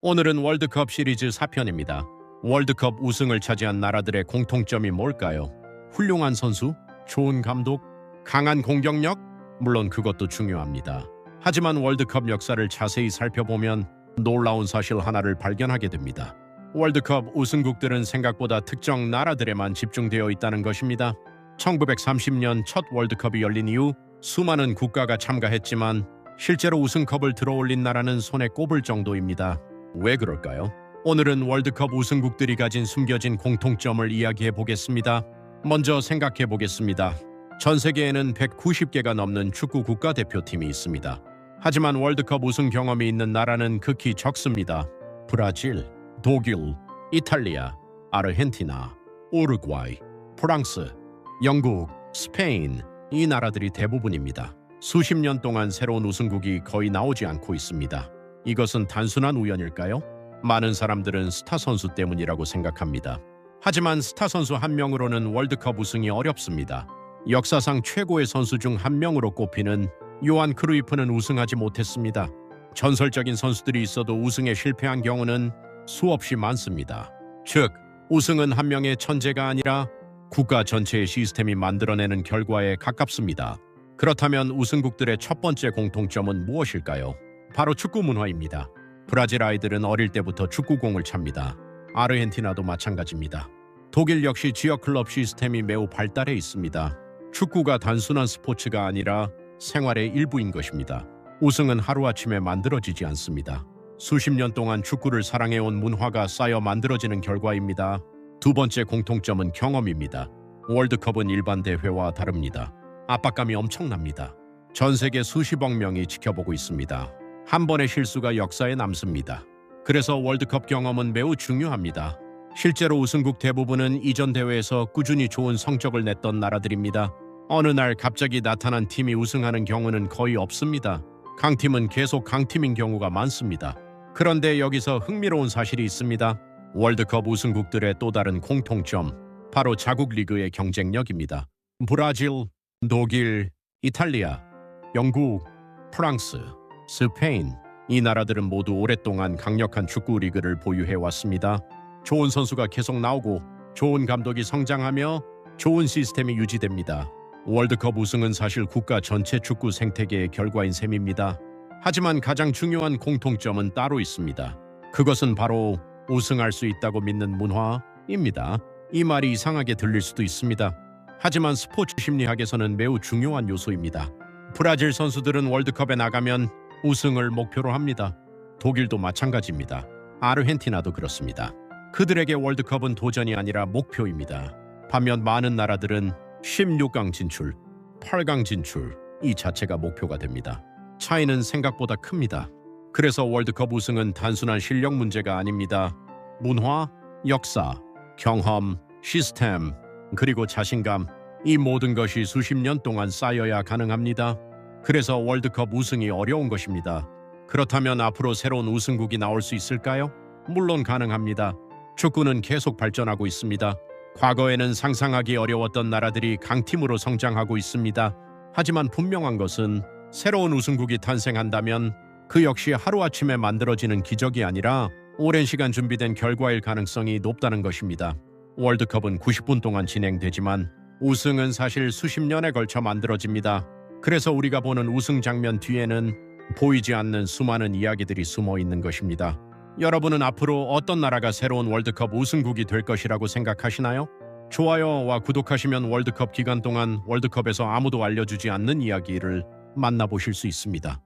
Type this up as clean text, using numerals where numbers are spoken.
오늘은 월드컵 시리즈 4편입니다. 월드컵 우승을 차지한 나라들의 공통점이 뭘까요? 훌륭한 선수, 좋은 감독, 강한 공격력? 물론 그것도 중요합니다. 하지만 월드컵 역사를 자세히 살펴보면 놀라운 사실 하나를 발견하게 됩니다. 월드컵 우승국들은 생각보다 특정 나라들에만 집중되어 있다는 것입니다. 1930년 첫 월드컵이 열린 이후 수많은 국가가 참가했지만 실제로 우승컵을 들어올린 나라는 손에 꼽을 정도입니다. 왜 그럴까요? 오늘은 월드컵 우승국들이 가진 숨겨진 공통점을 이야기해 보겠습니다. 먼저 생각해 보겠습니다. 전 세계에는 190개가 넘는 축구 국가대표팀이 있습니다. 하지만 월드컵 우승 경험이 있는 나라는 극히 적습니다. 브라질, 독일, 이탈리아, 아르헨티나, 우루과이, 프랑스, 영국, 스페인, 이 나라들이 대부분입니다. 수십 년 동안 새로운 우승국이 거의 나오지 않고 있습니다. 이것은 단순한 우연일까요? 많은 사람들은 스타 선수 때문이라고 생각합니다. 하지만 스타 선수 한 명으로는 월드컵 우승이 어렵습니다. 역사상 최고의 선수 중 한 명으로 꼽히는 요한 크루이프는 우승하지 못했습니다. 전설적인 선수들이 있어도 우승에 실패한 경우는 수없이 많습니다. 즉, 우승은 한 명의 천재가 아니라 국가 전체의 시스템이 만들어내는 결과에 가깝습니다. 그렇다면 우승국들의 첫 번째 공통점은 무엇일까요? 바로 축구 문화입니다. 브라질 아이들은 어릴 때부터 축구공을 찹니다. 아르헨티나도 마찬가지입니다. 독일 역시 지역 클럽 시스템이 매우 발달해 있습니다. 축구가 단순한 스포츠가 아니라 생활의 일부인 것입니다. 우승은 하루아침에 만들어지지 않습니다. 수십 년 동안 축구를 사랑해온 문화가 쌓여 만들어지는 결과입니다. 두 번째 공통점은 경험입니다. 월드컵은 일반 대회와 다릅니다. 압박감이 엄청납니다. 전 세계 수십억 명이 지켜보고 있습니다. 한 번의 실수가 역사에 남습니다. 그래서 월드컵 경험은 매우 중요합니다. 실제로 우승국 대부분은 이전 대회에서 꾸준히 좋은 성적을 냈던 나라들입니다. 어느 날 갑자기 나타난 팀이 우승하는 경우는 거의 없습니다. 강팀은 계속 강팀인 경우가 많습니다. 그런데 여기서 흥미로운 사실이 있습니다. 월드컵 우승국들의 또 다른 공통점, 바로 자국 리그의 경쟁력입니다. 브라질, 독일, 이탈리아, 영국, 프랑스, 스페인, 이 나라들은 모두 오랫동안 강력한 축구 리그를 보유해왔습니다. 좋은 선수가 계속 나오고 좋은 감독이 성장하며 좋은 시스템이 유지됩니다. 월드컵 우승은 사실 국가 전체 축구 생태계의 결과인 셈입니다. 하지만 가장 중요한 공통점은 따로 있습니다. 그것은 바로 우승할 수 있다고 믿는 문화입니다. 이 말이 이상하게 들릴 수도 있습니다. 하지만 스포츠 심리학에서는 매우 중요한 요소입니다. 브라질 선수들은 월드컵에 나가면 우승을 목표로 합니다. 독일도 마찬가지입니다. 아르헨티나도 그렇습니다. 그들에게 월드컵은 도전이 아니라 목표입니다. 반면 많은 나라들은 16강 진출, 8강 진출, 이 자체가 목표가 됩니다. 차이는 생각보다 큽니다. 그래서 월드컵 우승은 단순한 실력 문제가 아닙니다. 문화, 역사, 경험, 시스템, 그리고 자신감, 이 모든 것이 수십 년 동안 쌓여야 가능합니다. 그래서 월드컵 우승이 어려운 것입니다. 그렇다면 앞으로 새로운 우승국이 나올 수 있을까요? 물론 가능합니다. 축구는 계속 발전하고 있습니다. 과거에는 상상하기 어려웠던 나라들이 강팀으로 성장하고 있습니다. 하지만 분명한 것은 새로운 우승국이 탄생한다면 그 역시 하루아침에 만들어지는 기적이 아니라 오랜 시간 준비된 결과일 가능성이 높다는 것입니다. 월드컵은 90분 동안 진행되지만 우승은 사실 수십 년에 걸쳐 만들어집니다. 그래서 우리가 보는 우승 장면 뒤에는 보이지 않는 수많은 이야기들이 숨어 있는 것입니다. 여러분은 앞으로 어떤 나라가 새로운 월드컵 우승국이 될 것이라고 생각하시나요? 좋아요와 구독하시면 월드컵 기간 동안 월드컵에서 아무도 알려주지 않는 이야기를 만나보실 수 있습니다.